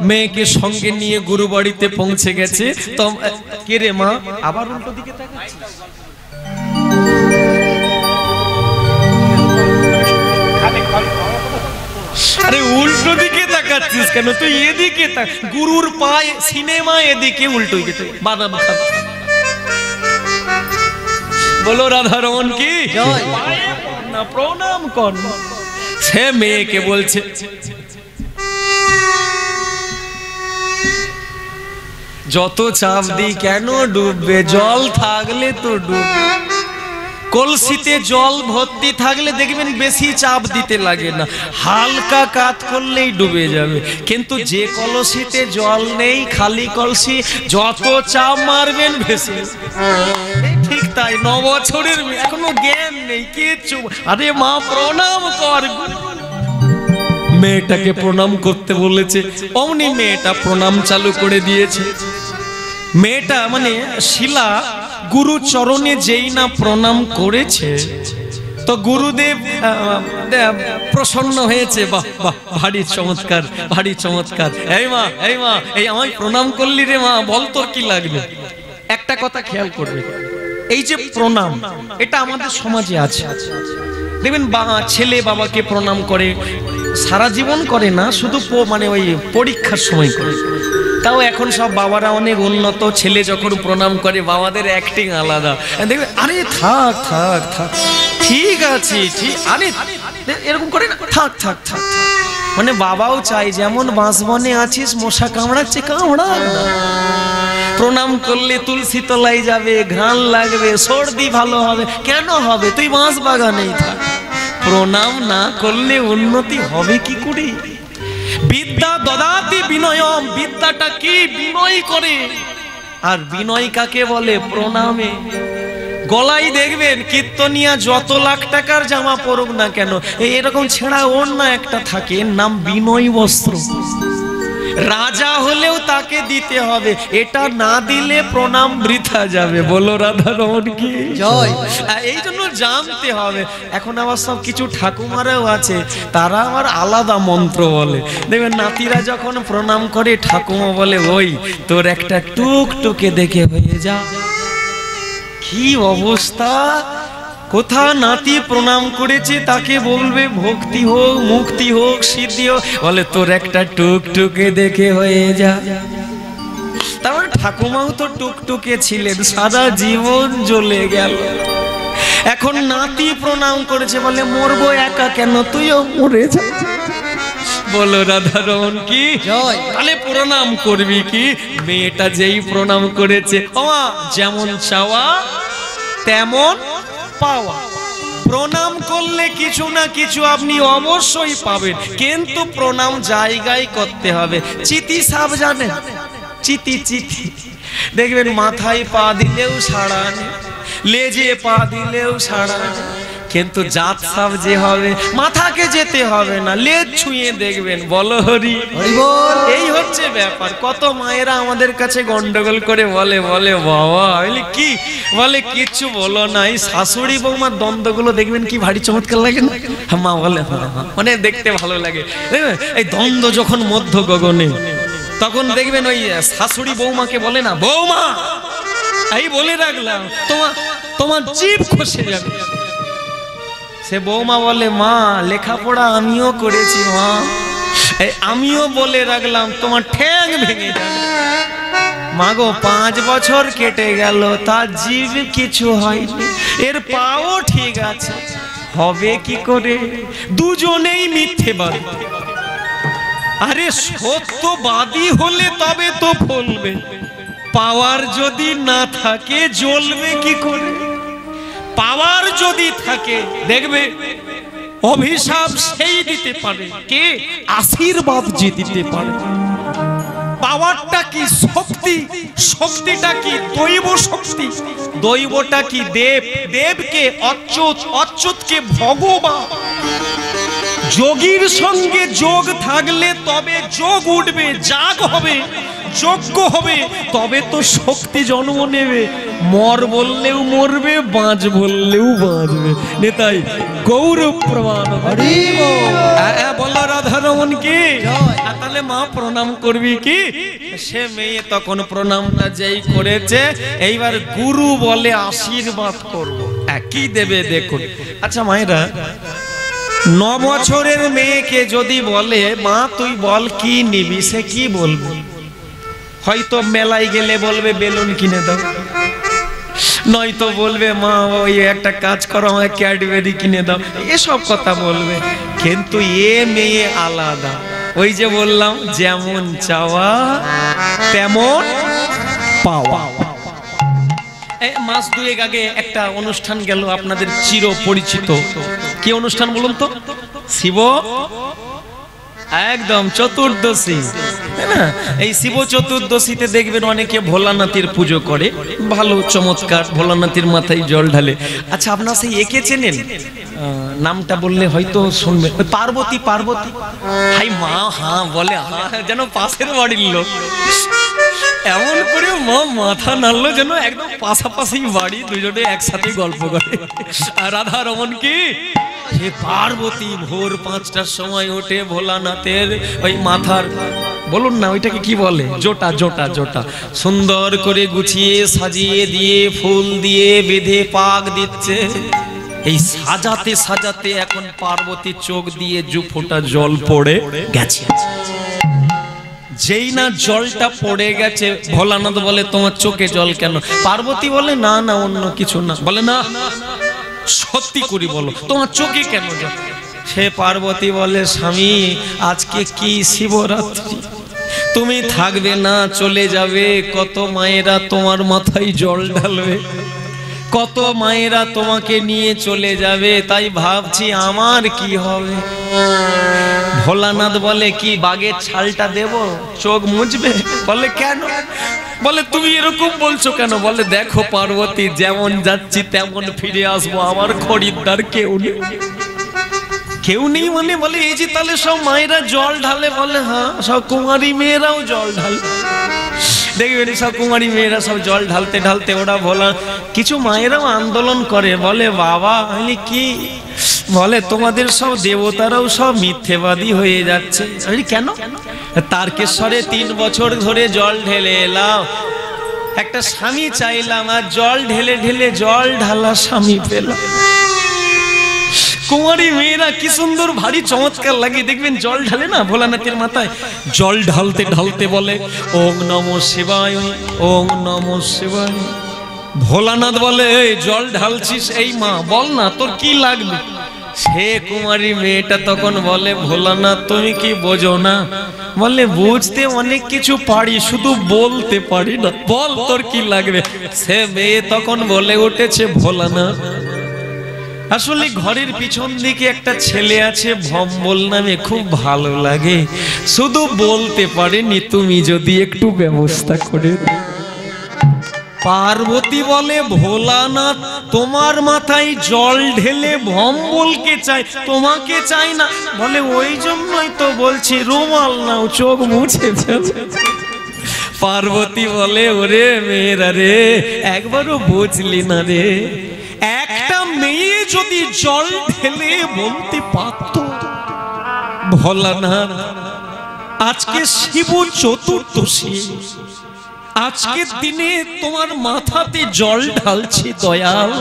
মেয়েকে সঙ্গে নিয়ে গুরু বাড়িতে পৌঁছে গেছে। তো কে রে মা, আবার উল্টো দিকে তাকাচ্ছিস? আরে উল্টো দিকে তাকাচ্ছিস কেন? তুই এদিকে তাক। গুরুর পায়ে সিনেমা, এদিকে উল্টো দিকে বাদাম খা। বলো রাধারমণ কি জয়। না প্রণাম কর। সে মেয়েকে বলছে যত চাপ দি কেন ডুববে, জল থাকলে তো ডুববে। কলসিতে জল ভর্তি থাকলে দেখবেন বেশি চাপ দিতে লাগে না, হালকা কাত করলেই ডুবে যাবে। কিন্তু যে কলসিতে জল নেই, খালি কলসি, যত চাপ মারবেন ভেসে। ঠিক তাই 9 বছরের এখনো জ্ঞান নেই কিচ্ছু। আরে মা প্রণাম কর। মেয়েটাকে প্রণাম করতে বলেছে, অমনি মেয়েটা প্রণাম চালু করে দিয়েছে। মেয়েটা মানে শিলা গুরু চরণে যেই না প্রণাম করেছে, তো গুরুদেব প্রসন্ন হয়েছে। বাহ বাহ, ভারী চমৎকার, ভারী চমৎকার। এই মা, এই মা, এই আমায় প্রণাম করলি রে মা, বল তোর কি লাগবে। একটা কথা খেয়াল করবে, এই যে প্রণাম, এটা আমাদের সমাজে আছে। দেখবেন ছেলে বাবাকে প্রণাম করে, সারা জীবন করে না, শুধু মানে ওই পরীক্ষার সময় করে। তাও এখন সব বাবারা অনেক উন্নত, ছেলে যখন প্রণাম করে বাবাদের অ্যাক্টিং আলাদা। দেখবে আরে থাক থাক থাক, ঠিক আছে, ঠিক, আরে এরকম করে না, থাক থাক থাক। মানে বাবাও চাই যেমন বাঁশবনে আছিস, মশা কামড়াচ্ছে, কামড়া। প্রণাম করলে তুলসী তলায় যাবে, ঘ্রাণ লাগবে, সর্দি ভালো হবে। কেন হবে? তুই বাঁশ বাগানেই থাক। প্রণাম না করলে উন্নতি হবে কি করে? বিদ্যা দদাতি বিনয়ম, বিদ্যাটা কি? বিনয় করে। আর বিনয় কাকে বলে? প্রণামে। গলায় দেখবেন কীর্তনিয়া যত লাখ টাকার জামা পরুক না কেন, এরকম ছেঁড়া ওড়না একটা থাকে, এর নাম বিনয় বস্ত্র। রাজা হলেও তাকে দিতে হবে, এটা না দিলে প্রণাম বৃথা যাবে। বলো রাধা রমণ কি জয়। এই জন্য জানতে হবে। এখন আবার সব কিছু ঠাকুমারাও আছে, তারা আবার আলাদা মন্ত্র বলে। দেখবেন নাতিরা যখন প্রণাম করে, ঠাকুমা বলে ওই তোর একটা টুকটুকে দেখে হয়ে যা। কি অবস্থা! কোথা নাতি প্রণাম করেছে তাকে বলবে ভক্তি হোক, মুক্তি হোক, সিদ্ধি হোক, বলে তোর একটা টুকটুকে দেখে হয়ে যা। তারপর ঠাকুমাও তো টুকটুকে ছিলেন, সারা জীবন জ্বলে গেল। এখন নাতি প্রণাম করেছে, বলে মরবো একা কেন, তুইও মরে যা। বলো রাধা রমণ কি জয়। তাহলে প্রণাম করবি কি? মেয়েটা যেই প্রণাম করেছে, ওমা যেমন চাওয়া তেমন পাওয়া। প্রণাম করলে কিছু না কিছু আপনি অবশ্যই পাবেন, কিন্তু প্রণাম জায়গায় করতে হবে। চিতি সাপ জানেন? চিতি চিতি দেখবেন মাথায় পা দিলেও সাড়া নেই, লেজে পা দিলেও সাড়া নেই। কিন্তু জাত সাপ যে হবে, মাথাকে যেতে হবে না, লেজ ছুঁয়ে দেখবেন। বলো হরি বল। এই হচ্ছে ব্যাপার। কত মায়েরা আমাদের কাছে গন্ডগোল করে বলে, বলে বাবা বলে কি, বলে কিচ্ছু বলো না। এই শাশুড়ি বৌমার দ্বন্দ্বগুলো দেখবেন কি ভারী চমৎকার লাগে না? মা বলে মানে দেখতে ভালো লাগে। এই দ্বন্দ্ব যখন মধ্য গগনে, তখন দেখবেন ওই শাশুড়ি বৌমাকে বলে না, বৌমা এই বলে রাখলাম তোমার জিভ খসে যাবে। সে বৌমা বলে, মা লেখাপড়া আমিও করেছি মা, আমিও বলে রাখলাম তোমার ঠ্যাং ভেঙে যাবে। মা গো 5 বছর কেটে গেল, তার জিভ কিছু হয়নি, এর পাও ঠিক আছে, হবে কি করে? দুজনেই মিথ্যেবাদী। আরে সত্যবাদী হলে তবে তো ফলবে, পাওয়ার যদি না থাকে জ্বলবে কি করে? পাওয়ার যদি থাকে দেখবে অভিশাপ সেই দিতে পারে, কে? আশীর্বাদ যে দিতে পারে। পাওয়ারটা কি? শক্তি। শক্তিটা কি? দৈব শক্তি। দৈবটা কি? দেব। দেবকে অচ্যুত, অচ্যুতকে ভগবান। যোগীর সঙ্গে যোগ থাকলে তবে যোগ উঠবে, জাগ হবে, যজ্ঞ হবে, তবে তো শক্তি জন্ম নেবে। মর বললেও মরবে, বাঁচ বললেও বাঁচবে। নেতাই গৌরব প্রমাণ। বলো রাধা রমণ কি। তাহলে মা প্রণাম করবি কি? সে মেয়ে তখন প্রণামটা যেই করেছে, এইবার গুরু বলে আশীর্বাদ করবো, কি দেবে দেখুন। আচ্ছা মায়েরা, 9 বছরের মেয়েকে যদি বলে মা তুই বল কি নিবি, সে কি বলবে? হয়তো মেলায় গেলে বলবে বেলুন কিনে দাও, নয়তো বলবে মা ওই একটা কাজ করো আমাকে ক্যাডবেরি কিনে দাও, এসব কথা বলবে। কিন্তু এ মেয়ে আলাদা। ওই যে বললাম যেমন চাওয়া তেমন পাওয়া। মাস 2 আগে একটা অনুষ্ঠান গেল, আপনাদের চির পরিচিত। কি অনুষ্ঠান বলুন তো? শিব একদম চতুর্দশী, তাই না? এই শিব চতুর্দশীতে দেখবেন অনেকে ভোলানাথের পুজো করে, ভালো চমৎকার, ভোলানাথের মাথায় জল ঢালে। আচ্ছা আপনারা সেই একে চেনেন? নামটা বললে হয়তো শুনবেন, পার্বতী। পার্বতী হাই মা, হ্যাঁ বলে, হ্যাঁ যেন পাশের বাড়ির লোক। এমন করে মা মাথা নাড়লো যেন একদম পাশাপাশি বাড়ি, দুজনে একসাথে গল্প করে। আর রাধা রমণ কি, সে পার্বতী ভোর 5টার সময় ওঠে ভোলানাথের ওই মাথার, বলুন না ওইটাকে কি বলে, জোটা জোটা জোটা, সুন্দর করে গুছিয়ে সাজিয়ে দিয়ে ফুল দিয়ে বেঁধে পাক দিচ্ছে। এই সাজাতে সাজাতে এখন পার্বতীর চোখ দিয়ে 2 ফোঁটা জল পড়ে গেছে। যেই না জলটা পড়ে গেছে, ভোলানাথ বলে তোমার চোখে জল কেন? পার্বতী বলে না না অন্য কিছু না। বলে না সত্যি করে বলো তোমার চোখে কেন জল? সে পার্বতী বলে স্বামী আজকে কি শিবরাত্রি, তুমি থাকবে না, চলে যাবে, কত মায়েরা তোমার মাথায় জল ঢালবে, কত মায়েরা তোমাকে নিয়ে চলে যাবে, তাই ভাবছি আমার কি হবে। ভোলানাথ বলে কি বাঘের ছালটা দেব, চোখ মুছবে? বলে কেন? বলে তুমি এরকম বলছো কেন? বলে দেখো পার্বতী, যেমন যাচ্ছি তেমন ফিরে আসবো, আমার খরিদ্দার কেউ নেই। কেউ নেই মানে? বলে এই যে তাহলে সব মায়েরা জল ঢালে। বলে হ্যাঁ, সব কুমারী মেয়েরাও জল ঢালে। দেখবেন সব কুমারী মেয়েরা সব জল ঢালতে ঢালতে ওরা ভোলা, কিছু মায়েরাও আন্দোলন করে। বলে বাবা আমি কি? বলে তোমাদের সব দেবতারাও সব মিথ্যেবাদী হয়ে যাচ্ছে। আমি কেন? তারকেশ্বরে 3 বছর ধরে জল ঢেলে এলাম, একটা স্বামী চাইলাম, আর জল ঢেলে ঢেলে জল ঢালা স্বামী পেলাম। কুমারী মেয়েরা কি সুন্দর ভারী চমৎকার লাগে, দেখবেন জল ঢালে না ভোলানাথের মাথায়, জল ঢালতে ঢালতে বলে ওম নমঃ শিবায়, ওম নমঃ শিবায়। ভোলানাথ বলে এই জল ঢালছিস, এই মা বল না তোর কি লাগবে? সে কুমারী মেয়েটা তখন বলে ভোলানাথ তুমি কি বোঝো না? বলে বুঝতে অনেক কিছু পারি, শুধু বলতে পারি না, বল তোর কি লাগবে? সে মেয়ে তখন বলে উঠেছে ভোলানাথ আসলে ঘরের পিছন দিকে একটা ছেলে আছে ভম্বল নামে, খুব ভালো লাগে, শুধু বলতে পারেনি, তুমি যদি একটু ব্যবস্থা করে। পার্বতী বলে ভোলানাথ তোমার মাথায় জল ঢেলে ভম্বলকে চাই, তোমাকে চাই না। বলে ওই জন্যই তো বলছি রুমাল নাও, চোখ মুছে ফেলো। পার্বতী বলে ওরে মেয়েরা রে, একবারও বুঝলি না রে, একটা মেয়ে যদি জল ঢেলে বলতে পারত, ভোলানাথ আজকে শিব চতুর্দশী, আজকের দিনে তোমার মাথাতে জল ঢালছি দয়াল,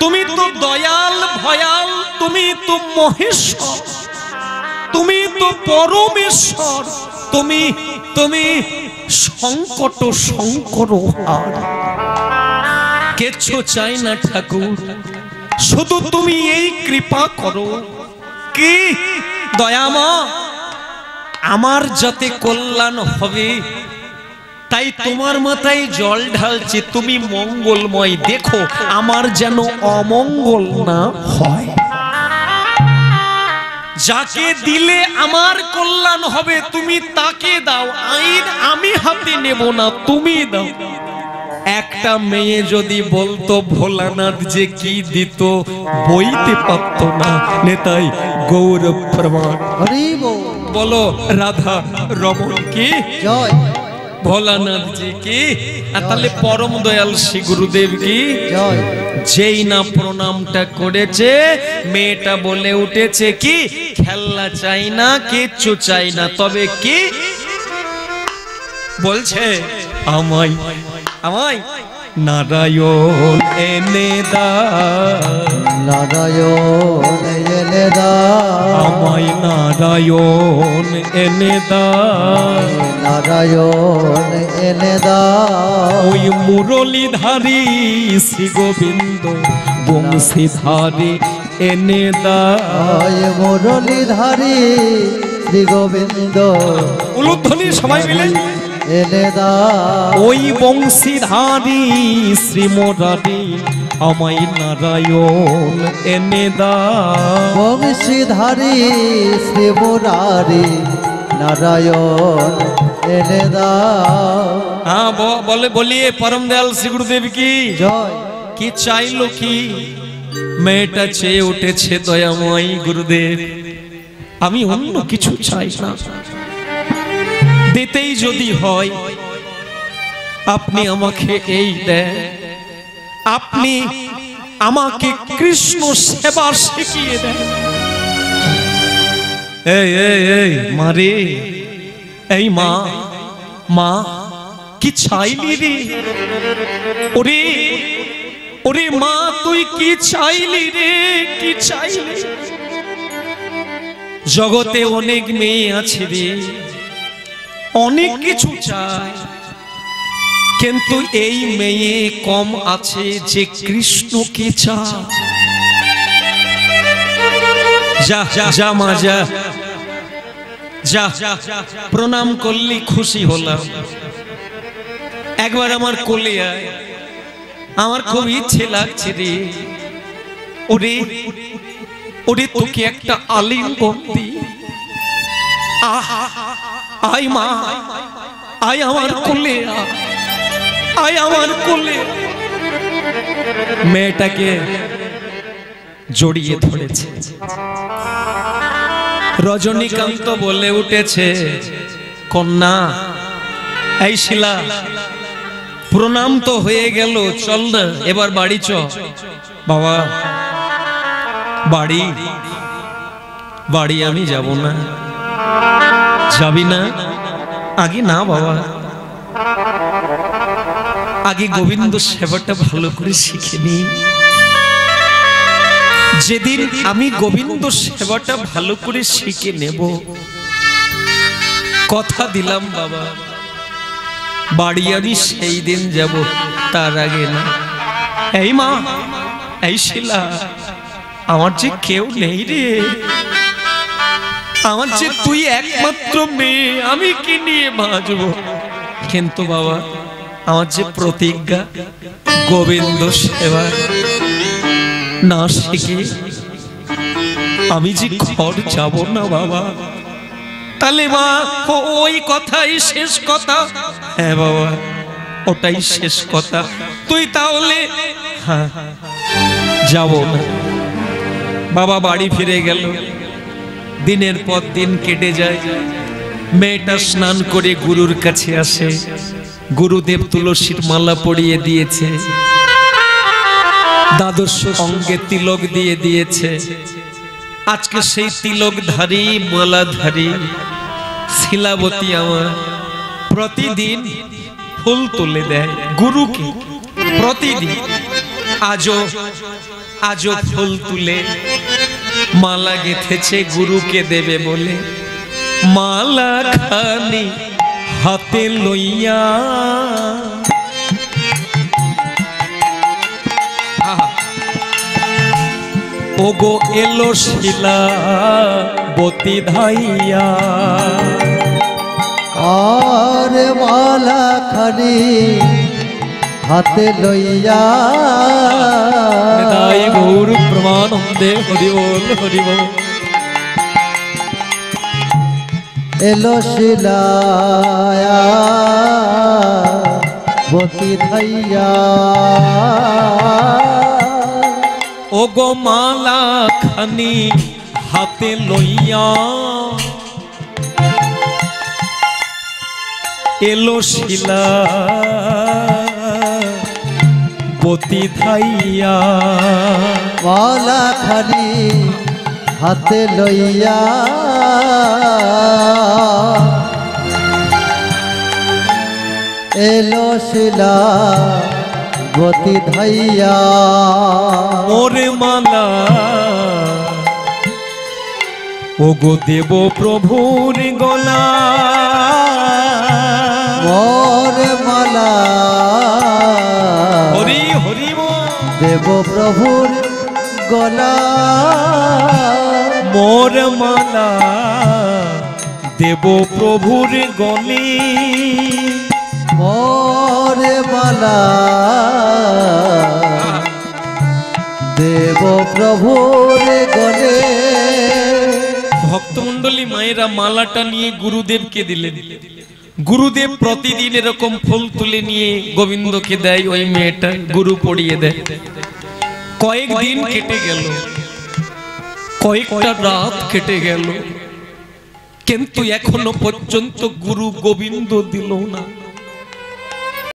তুমি তো দয়াল ভয়াল, তুমি তো মহেশ্বর, তুমি তো পরমেশ্বর, তুমি তুমি সংকট শঙ্কর হার, কিচ্ছু চাই না ঠাকুর, শুধু তুমি এই কৃপা করো। কি দয়ামা, আমার যাতে কল্যাণ হবে তাই তোমার মাথায় জল ঢালছি, তুমি মঙ্গলময় দেখো আমার যেন অমঙ্গল না হয়। যাকে দিলে আমার কল্যাণ হবে তুমি তাকে দাও, আইন আমি হাতে নেব না, তুমি দাও। একটা মেয়ে যদি বলতো ভোলানাথ যে কি দিত বইতে পারত না, নেতাই গৌর প্রমাণ। বলো রাধা রমণ কি জয়, ভোলানাথ জি কি, আর তাহলে পরম দয়াল শ্রী গুরুদেব কি জয়। যেই না প্রণামটা করেছে মেয়েটা বলে উঠেছে কি খেলনা চাই না, কিচ্ছু চাই না, তবে কি বলছে আমায় আমায় নারায়ণ এনে দাও, নারায়ণ এনে দাও, আমায় নারায়ণ এনে দাও, নারায়ণ এনে দাও। ওই মুরলীধারী শ্রী গোবিন্দ বংশীধারী এনে দাও, মুরলীধারী শ্রী গোবিন্দ উলুধ্বনি সবাই মিলে এনে দাও। ওই বংশীধারী শ্রী মুরারি আমায় নারায়ণ এনে দাও, বংশীধারী শ্রী মুরারি নারায়ণ এনে দাও। হ্যাঁ বলিয়ে পরম দয়াল শ্রী গুরুদেব কি জয়। কি চাইলো কি? মেয়েটা চেয়ে উঠেছে দয়াময় গুরুদেব আমি অন্য কিছু চাই না, দিতেই যদি হয় আপনি আমাকে এই দেন, আপনি আমাকে কৃষ্ণ সেবা শিখিয়ে দেন। এই এই এই মারে, এই মা মা কি চাইলি রে? ওরে ওরে মা তুই কি চাইলি রে? কি চাইলি? জগতে অনেক মেয়ে আছে রে, অনেক কিছু চায়, কিন্তু এই মেয়ে কম আছে যে কৃষ্ণকে চায়। যা যা মা যা যা, প্রণাম করলি খুশি হলাম, একবার আমার কোলে আয়, আমার খুব ইচ্ছে লাগছে রে, ওরে ওরে তোকে একটা আলিঙ্গন দি। আয় মা, আয় আমার কোলে, আয় আমার কোলে। মেয়েটাকে জড়িয়ে ধরেছে। রজনীকান্ত বলে উঠেছে, কন্যা এই শিলা, প্রণাম তো হয়ে গেল, চল না এবার বাড়ি চ। বাবা বাড়ি, বাড়ি আমি যাব না। যাবি না? আগে না বাবা, আগে গোবিন্দ সেবাটা ভালো করে শিখে নি। যেদিন আমি গোবিন্দ সেবাটা ভালো করে শিখে নেব, কথা দিলাম বাবা, বাড়ি আমি সেই দিন যাব, তার আগে না। এই মা, এই শিলা, আমার যে কেউ নেই রে, আমার যে তুই একমাত্র মেয়ে, আমি কি নিয়ে বাঁচব? কিন্তু বাবা, আমার যে প্রতিজ্ঞা, গোবিন্দ সেবা না শিখে আমি যে ঘর যাব না বাবা। তাহলে মা, ওই কথাই শেষ কথা। হ্যাঁ বাবা, ওটাই শেষ কথা। তুই তাহলে হ্যাঁ, যাব না। বাবা বাড়ি ফিরে গেল। দিনের পর দিন কেটে যায়। মেয়েটা স্নান করে গুরুর কাছে আসে। গুরুদেব তুলসীর মালা পরিয়ে দিয়েছে, দ্বাদশ অঙ্গে তিলক দিয়ে দিয়েছে। আজকে সেই তিলকধারী মালাধারী শিলাবতী আমার প্রতিদিন ফুল তুলে দেয় গুরুকে, প্রতিদিন। আজও ফুল তুলে মালা গেঁথেছে গুরুকে দেবে বলে। মালা খানি হাতে লইয়া ওগো এলো শিলাবতী ধাইয়া। আর মালা খানি হাতে লইয়া দাই গৌর প্রমানন্দে হরি বল হরি বল। এলো শিলায়া বতী ধাইয়া। ওগো মালা খানি হাতে লইয়া এলো শিলাবতী ধাইয়া। মালা খানি হাতে লইয়া এলো শিলাবতী ধাইয়া। ওরে মালা ওগো দেব প্রভুর গলা। মোর মালা হরি হরি দেব প্রভুর গলা। মোর মালা দেব প্রভুর গলে। মোর মালা দেব প্রভুর গলে। ভক্তমণ্ডলী মায়েরা মালাটা নিয়ে গুরুদেবকে দিলেন। গুরুদেব প্রতিদিন এরকম ফুল তুলে নিয়ে গোবিন্দকে দেয়। ওই মেয়েটা গুরু পড়িয়ে দেয়। কয়েকদিন কেটে গেল, কয়েকটা রাত কেটে গেল, কিন্তু এখনো পর্যন্ত গুরু গোবিন্দ দিল না।